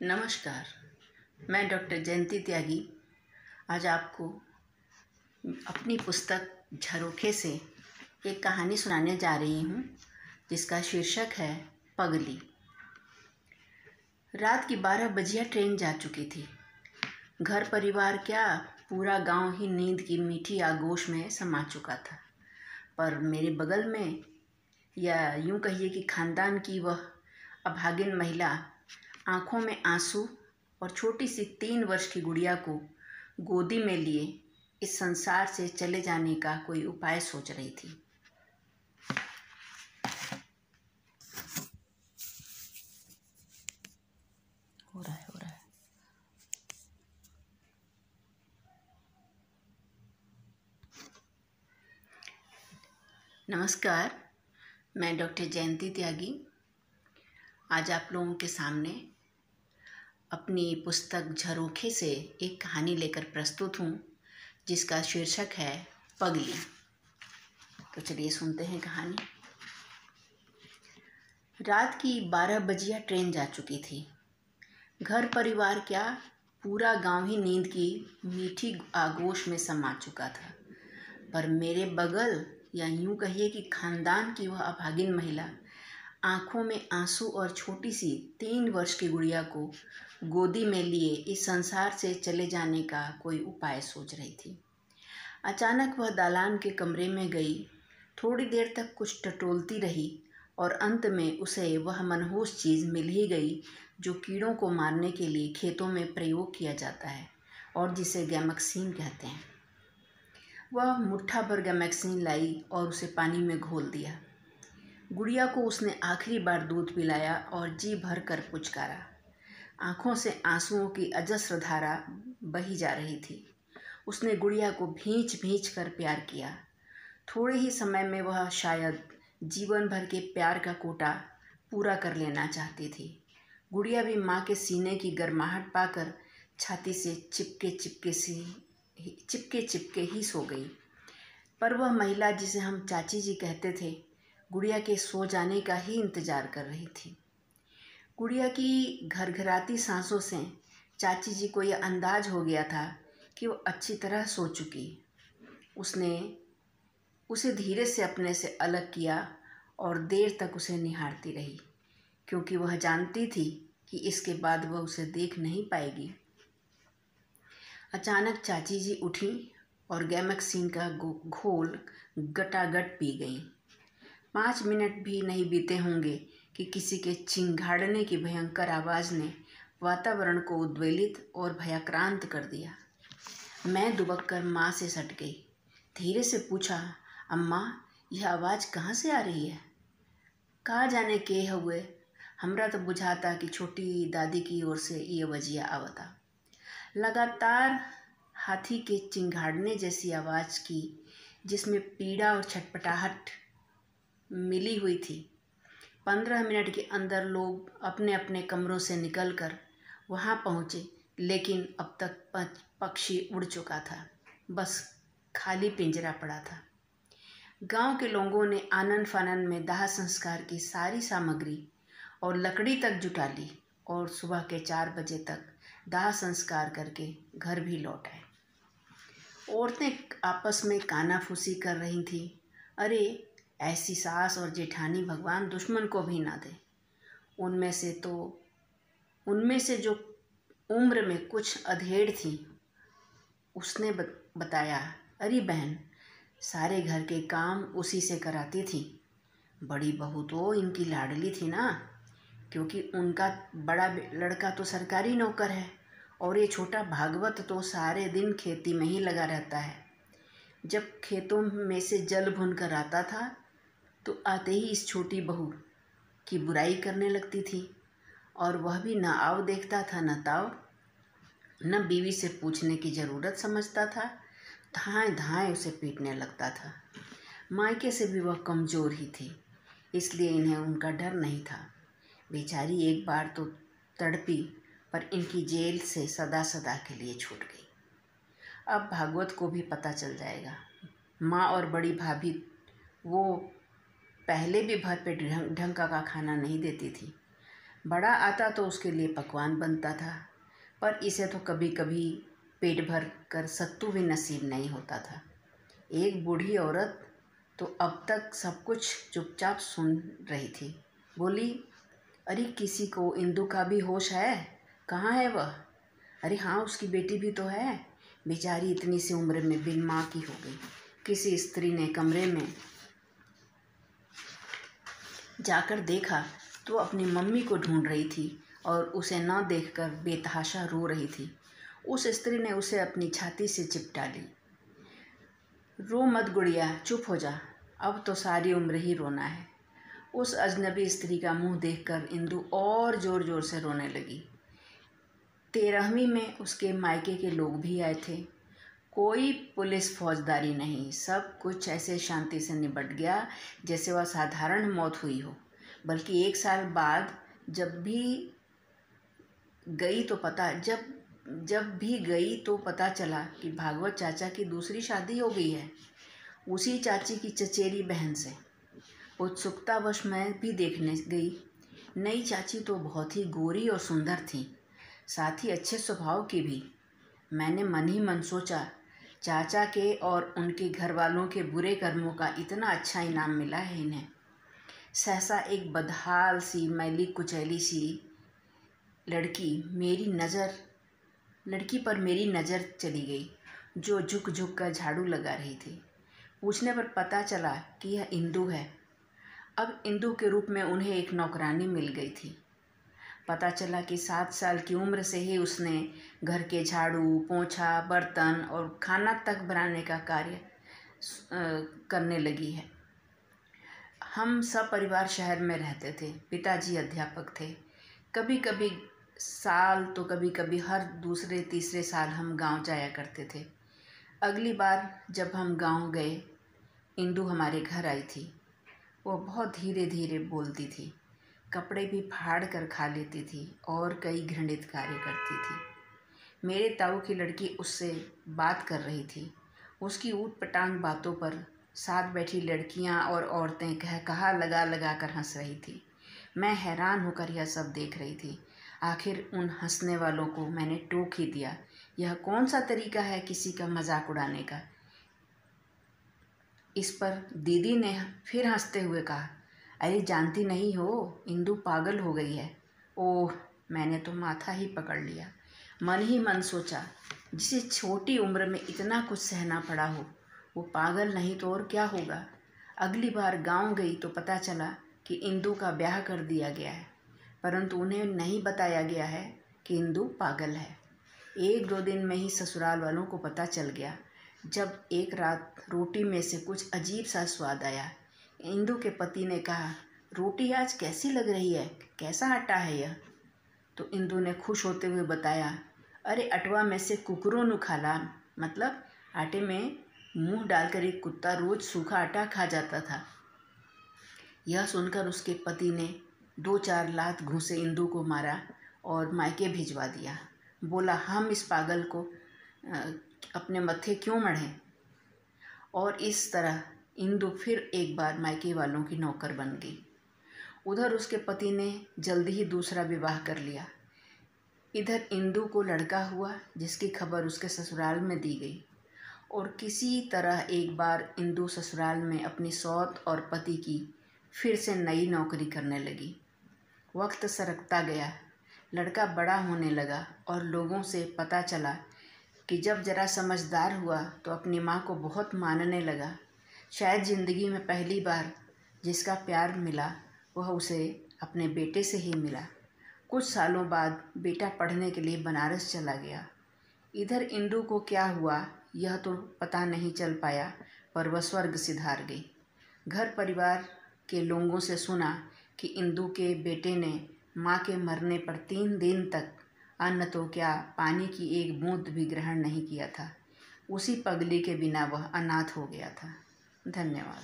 नमस्कार। मैं डॉक्टर जयंती त्यागी आज आपको अपनी पुस्तक झरोखे से एक कहानी सुनाने जा रही हूँ, जिसका शीर्षक है पगली। रात की 12 बजिया ट्रेन जा चुकी थी। घर परिवार क्या, पूरा गांव ही नींद की मीठी आगोश में समा चुका था। पर मेरे बगल में, या यूं कहिए कि खानदान की वह अभागिन महिला आंखों में आंसू और छोटी सी 3 वर्ष की गुड़िया को गोदी में लिए इस संसार से चले जाने का कोई उपाय सोच रही थी। हो रहा है। नमस्कार, मैं डॉक्टर जयंती त्यागी आज आप लोगों के सामने अपनी पुस्तक झरोखे से एक कहानी लेकर प्रस्तुत हूँ, जिसका शीर्षक है पगली। तो चलिए सुनते हैं कहानी। रात की 12 बजिया ट्रेन जा चुकी थी। घर परिवार क्या, पूरा गांव ही नींद की मीठी आगोश में समा चुका था। पर मेरे बगल, या यूं कहिए कि खानदान की वह अभागिन महिला आंखों में आंसू और छोटी सी 3 वर्ष की गुड़िया को गोदी में लिए इस संसार से चले जाने का कोई उपाय सोच रही थी। अचानक वह दालान के कमरे में गई। थोड़ी देर तक कुछ टटोलती रही और अंत में उसे वह मनहूस चीज़ मिल ही गई जो कीड़ों को मारने के लिए खेतों में प्रयोग किया जाता है और जिसे गैमक्सीन कहते हैं। वह मुट्ठा भर गैमक्सीन लाई और उसे पानी में घोल दिया। गुड़िया को उसने आखिरी बार दूध पिलाया और जी भर कर पुचकारा। आंखों से आंसुओं की अजस्र धारा बही जा रही थी। उसने गुड़िया को भींच भींच कर प्यार किया। थोड़े ही समय में वह शायद जीवन भर के प्यार का कोटा पूरा कर लेना चाहती थी। गुड़िया भी माँ के सीने की गर्माहट पाकर छाती से चिपके चिपके ही सो गई। पर वह महिला, जिसे हम चाची जी कहते थे, गुड़िया के सो जाने का ही इंतजार कर रही थी। गुड़िया की घरघराती सांसों से चाची जी को यह अंदाज हो गया था कि वो अच्छी तरह सो चुकी। उसने उसे धीरे से अपने से अलग किया और देर तक उसे निहारती रही, क्योंकि वह जानती थी कि इसके बाद वह उसे देख नहीं पाएगी। अचानक चाची जी उठी और गैमक्सीन का घोल गटागट पी गई। 5 मिनट भी नहीं बीते होंगे कि किसी के चिंघाड़ने की भयंकर आवाज़ ने वातावरण को उद्वेलित और भयाक्रांत कर दिया। मैं दुबक कर माँ से सट गई। धीरे से पूछा, अम्मा, यह आवाज़ कहाँ से आ रही है? कहाँ जाने के हुए? हमरा तो बुझाता कि छोटी दादी की ओर से ये वजिया आवता। लगातार हाथी के चिंघाड़ने जैसी आवाज़ की, जिसमें पीड़ा और छटपटाहट मिली हुई थी। 15 मिनट के अंदर लोग अपने अपने कमरों से निकलकर वहाँ पहुँचे, लेकिन अब तक पक्षी उड़ चुका था। बस खाली पिंजरा पड़ा था। गांव के लोगों ने आनन फानन में दाह संस्कार की सारी सामग्री और लकड़ी तक जुटा ली और सुबह के 4 बजे तक दाह संस्कार करके घर भी लौट आए। औरतें आपस में कानाफूसी कर रही थीं। अरे, ऐसी सास और जेठानी भगवान दुश्मन को भी ना दे। उनमें से जो उम्र में कुछ अधेड़ थी, उसने बताया, अरे बहन, सारे घर के काम उसी से कराती थी। बड़ी बहू तो इनकी लाडली थी ना, क्योंकि उनका बड़ा लड़का तो सरकारी नौकर है और ये छोटा भागवत तो सारे दिन खेती में ही लगा रहता है। जब खेतों में से जल भून कर आता था तो आते ही इस छोटी बहू की बुराई करने लगती थी, और वह भी न आव देखता था न ताव। न बीवी से पूछने की ज़रूरत समझता था, धाएं धाएं उसे पीटने लगता था। मायके से भी वह कमज़ोर ही थी, इसलिए इन्हें उनका डर नहीं था। बेचारी एक बार तो तड़पी, पर इनकी जेल से सदा सदा के लिए छूट गई। अब भागवत को भी पता चल जाएगा। माँ और बड़ी भाभी वो पहले भी भर पेट ढंग का खाना नहीं देती थी। बड़ा आता तो उसके लिए पकवान बनता था, पर इसे तो कभी कभी पेट भर कर सत्तू भी नसीब नहीं होता था। एक बूढ़ी औरत तो अब तक सब कुछ चुपचाप सुन रही थी। बोली, अरे किसी को इंदु का भी होश है? कहाँ है वह? अरे हाँ, उसकी बेटी भी तो है, बेचारी इतनी सी उम्र में बिन माँ की हो गई। किसी स्त्री ने कमरे में जाकर देखा तो अपनी मम्मी को ढूंढ रही थी और उसे न देखकर बेतहाशा रो रही थी। उस स्त्री ने उसे अपनी छाती से चिपटा ली। रो मत गुड़िया, चुप हो जा, अब तो सारी उम्र ही रोना है। उस अजनबी स्त्री का मुंह देखकर इंदु और जोर जोर से रोने लगी। 13वीं में उसके मायके के लोग भी आए थे। कोई पुलिस फौजदारी नहीं, सब कुछ ऐसे शांति से निपट गया जैसे वह साधारण मौत हुई हो। बल्कि 1 साल बाद जब भी गई तो पता चला कि भागवत चाचा की दूसरी शादी हो गई है, उसी चाची की चचेरी बहन से। उत्सुकतावश मैं भी देखने गई। नई चाची तो बहुत ही गोरी और सुंदर थी, साथ ही अच्छे स्वभाव की भी। मैंने मन ही मन सोचा, चाचा के और उनके घर वालों के बुरे कर्मों का इतना अच्छा इनाम मिला है इन्हें। सहसा एक बदहाल सी मैली कुचैली सी लड़की पर मेरी नज़र चली गई, जो झुक झुक कर झाड़ू लगा रही थी। पूछने पर पता चला कि यह इंदु है। अब इंदु के रूप में उन्हें एक नौकरानी मिल गई थी। पता चला कि 7 साल की उम्र से ही उसने घर के झाड़ू, पोंछा, बर्तन और खाना तक बनाने का कार्य करने लगी है। हम सब परिवार शहर में रहते थे। पिताजी अध्यापक थे। कभी कभी साल तो कभी कभी हर दूसरे तीसरे साल हम गांव जाया करते थे। अगली बार जब हम गांव गए, इंदु हमारे घर आई थी। वो बहुत धीरे धीरे बोलती थी, कपड़े भी फाड़ कर खा लेती थी और कई घृणित कार्य करती थी। मेरे ताऊ की लड़की उससे बात कर रही थी। उसकी ऊट-पटांग बातों पर साथ बैठी लड़कियां और औरतें कहा लगा लगा कर हंस रही थी। मैं हैरान होकर यह सब देख रही थी। आखिर उन हंसने वालों को मैंने टोक ही दिया। यह कौन सा तरीका है किसी का मजाक उड़ाने का? इस पर दीदी ने फिर हंसते हुए कहा, अरे जानती नहीं हो, इंदु पागल हो गई है। ओह, मैंने तो माथा ही पकड़ लिया। मन ही मन सोचा, जिसे छोटी उम्र में इतना कुछ सहना पड़ा हो, वो पागल नहीं तो और क्या होगा। अगली बार गांव गई तो पता चला कि इंदु का ब्याह कर दिया गया है, परंतु उन्हें नहीं बताया गया है कि इंदु पागल है। 1-2 दिन में ही ससुराल वालों को पता चल गया। जब एक रात रोटी में से कुछ अजीब सा स्वाद आया, इंदु के पति ने कहा, रोटी आज कैसी लग रही है, कैसा आटा है यह? तो इंदु ने खुश होते हुए बताया, अरे अटवा में से कुकरों नु खाला, मतलब आटे में मुंह डालकर एक कुत्ता रोज सूखा आटा खा जाता था। यह सुनकर उसके पति ने 2-4 लात घूंसे इंदु को मारा और मायके भिजवा दिया। बोला, हम इस पागल को अपने मत्थे क्यों मढ़ें? और इस तरह इंदु फिर एक बार मायके वालों की नौकर बन गई। उधर उसके पति ने जल्दी ही दूसरा विवाह कर लिया। इधर इंदु को लड़का हुआ, जिसकी खबर उसके ससुराल में दी गई। और किसी तरह एक बार इंदु ससुराल में अपनी सौत और पति की फिर से नई नौकरी करने लगी। वक्त सरकता गया, लड़का बड़ा होने लगा और लोगों से पता चला कि जब जरा समझदार हुआ तो अपनी माँ को बहुत मानने लगा। शायद ज़िंदगी में पहली बार जिसका प्यार मिला वह उसे अपने बेटे से ही मिला। कुछ सालों बाद बेटा पढ़ने के लिए बनारस चला गया। इधर इंदु को क्या हुआ यह तो पता नहीं चल पाया, पर वह स्वर्ग सिधार गई। घर परिवार के लोगों से सुना कि इंदु के बेटे ने माँ के मरने पर 3 दिन तक अन्न तो क्या, पानी की एक बूंद भी ग्रहण नहीं किया था। उसी पगली के बिना वह अनाथ हो गया था। धन्यवाद।